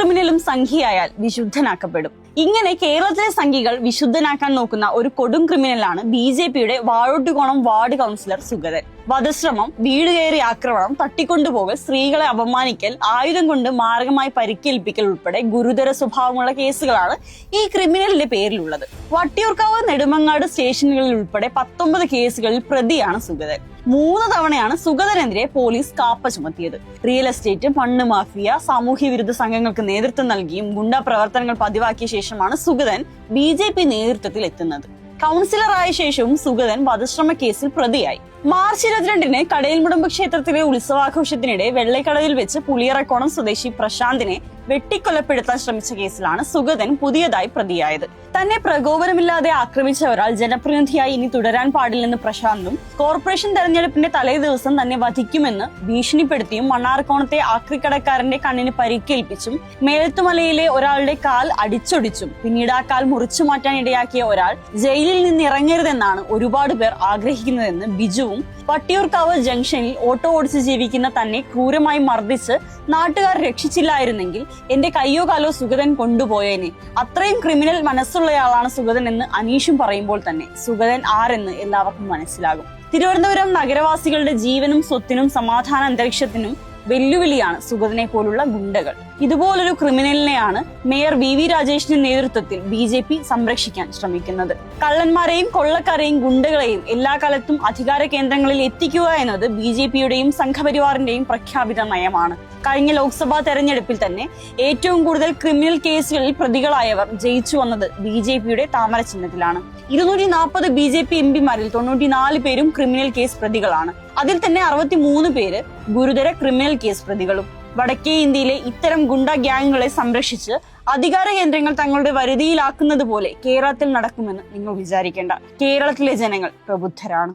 ക്രിമിനലും സംഖ്യയായാൽ വിശുദ്ധനാക്കപ്പെടും. ഇങ്ങനെ കേരളത്തിലെ സംഖ്യകൾ വിശുദ്ധനാക്കാൻ നോക്കുന്ന ഒരു കൊടും ക്രിമിനലാണ് BJPയുടെ വാഴോട്ടുകോണം വാർഡ് കൗൺസിലർ സുഗതൻ. വധശ്രമം, വീട് കയറി ആക്രമണം, തട്ടിക്കൊണ്ടുപോകൽ, സ്ത്രീകളെ അപമാനിക്കൽ, ആയുധം കൊണ്ട് മാരകമായി പരിക്കേൽപ്പിക്കൽ ഉൾപ്പെടെ ഗുരുതര സ്വഭാവമുള്ള കേസുകളാണ് ഈ ക്രിമിനലിന്റെ പേരിലുള്ളത്. വട്ടിയൂർക്കാവ്, നെടുമങ്ങാട് സ്റ്റേഷനുകളിൽ ഉൾപ്പെടെ 19 കേസുകളിൽ പ്രതിയാണ് സുഗതൻ. 3 തവണയാണ് സുഗതനെതിരെ പോലീസ് കാപ്പ ചുമത്തിയത്. റിയൽ എസ്റ്റേറ്റ്, മണ്ണ് മാഫിയ, സാമൂഹ്യ വിരുദ്ധ സംഘങ്ങൾക്ക് നേതൃത്വം നൽകിയും ഗുണ്ടാ പ്രവർത്തനങ്ങൾ പതിവാക്കിയ ശേഷമാണ് സുഗതൻ BJP നേതൃത്വത്തിൽ എത്തുന്നത്. കൗൺസിലറായ ശേഷവും സുഗതൻ വധശ്രമ കേസിൽ പ്രതിയായി. മാർച്ച് 22-ന് കടയിൽമുടമ്പ് ക്ഷേത്രത്തിലെ ഉത്സവാഘോഷത്തിനിടെ വെള്ളക്കടവിൽ വെച്ച് പുളിയറക്കോണം സ്വദേശി പ്രശാന്തിനെ വെട്ടിക്കൊലപ്പെടുത്താൻ ശ്രമിച്ച കേസിലാണ് സുഗതൻ പുതിയതായി പ്രതിയായത്. തന്നെ പ്രകോപനമില്ലാതെ ആക്രമിച്ച ഒരാൾ ജനപ്രതിനിധിയായി ഇനി തുടരാൻ പാടില്ലെന്ന് പ്രശാന്തും കോർപ്പറേഷൻ തെരഞ്ഞെടുപ്പിന്റെ തലേ ദിവസം തന്നെ വധിക്കുമെന്ന് ഭീഷണിപ്പെടുത്തിയും മണ്ണാർക്കോണത്തെ ആക്രിക്കടക്കാരന്റെ കണ്ണിന് പരിക്കേൽപ്പിച്ചും മേൽത്തുമലയിലെ ഒരാളുടെ കാൽ അടിച്ചൊടിച്ചും പിന്നീട് ആ കാൽ മുറിച്ചു മാറ്റാൻ ഇടയാക്കിയ ഒരാൾ ജയിലിൽ നിന്ന് ഇറങ്ങരുതെന്നാണ് ഒരുപാട് പേർ ആഗ്രഹിക്കുന്നതെന്ന് ബിജുവും വട്ടിയൂർക്കാവ് ജംഗ്ഷനിൽ ഓട്ടോ ഓടിച്ച് ജീവിക്കുന്ന തന്നെ ക്രൂരമായി മർദ്ദിച്ച് നാട്ടുകാർ രക്ഷിച്ചില്ലായിരുന്നെങ്കിൽ എന്റെ കയ്യോ കാലോ സുഗതൻ കൊണ്ടുപോയേനെ. അത്രയും ക്രിമിനൽ മനസ്സുള്ളയാളാണ് സുഗതൻ എന്ന് അനീഷും പറയുമ്പോൾ തന്നെ സുഗതൻ ആരെന്ന് എല്ലാവർക്കും മനസ്സിലാകും. തിരുവനന്തപുരം നഗരവാസികളുടെ ജീവനും സ്വത്തിനും സമാധാന അന്തരീക്ഷത്തിനും വെല്ലുവിളിയാണ് സുഗതനെ പോലുള്ള ഗുണ്ടകൾ. ഇതുപോലൊരു ക്രിമിനലിനെയാണ് മേയർ VV രാജേഷിന്റെ നേതൃത്വത്തിൽ BJP സംരക്ഷിക്കാൻ ശ്രമിക്കുന്നത്. കള്ളന്മാരെയും കൊള്ളക്കാരെയും ഗുണ്ടകളെയും എല്ലാ കാലത്തും അധികാര കേന്ദ്രങ്ങളിൽ എത്തിക്കുക എന്നത് BJPയുടെയും സംഘപരിവാറിന്റെയും പ്രഖ്യാപിത നയമാണ്. കഴിഞ്ഞ ലോക്സഭാ തെരഞ്ഞെടുപ്പിൽ തന്നെ ഏറ്റവും കൂടുതൽ ക്രിമിനൽ കേസുകളിൽ പ്രതികളായവർ ജയിച്ചു വന്നത് BJPയുടെ താമര ചിഹ്നത്തിലാണ്. 240 BJP MPമാരിൽ 94 പേരും ക്രിമിനൽ കേസ് പ്രതികളാണ്. അതിൽ തന്നെ 63 പേര് ഗുരുതര ക്രിമിനൽ കേസ് പ്രതികളും. വടക്കേ ഇന്ത്യയിലെ ഇത്തരം ഗുണ്ട ഗ്യാങ്ങുകളെ സംരക്ഷിച്ച് അധികാര കേന്ദ്രങ്ങൾ തങ്ങളുടെ വരുതിയിലാക്കുന്നത് പോലെ കേരളത്തിൽ നടക്കുമെന്ന് നിങ്ങൾ വിചാരിക്കേണ്ട. കേരളത്തിലെ ജനങ്ങൾ പ്രബുദ്ധരാണ്.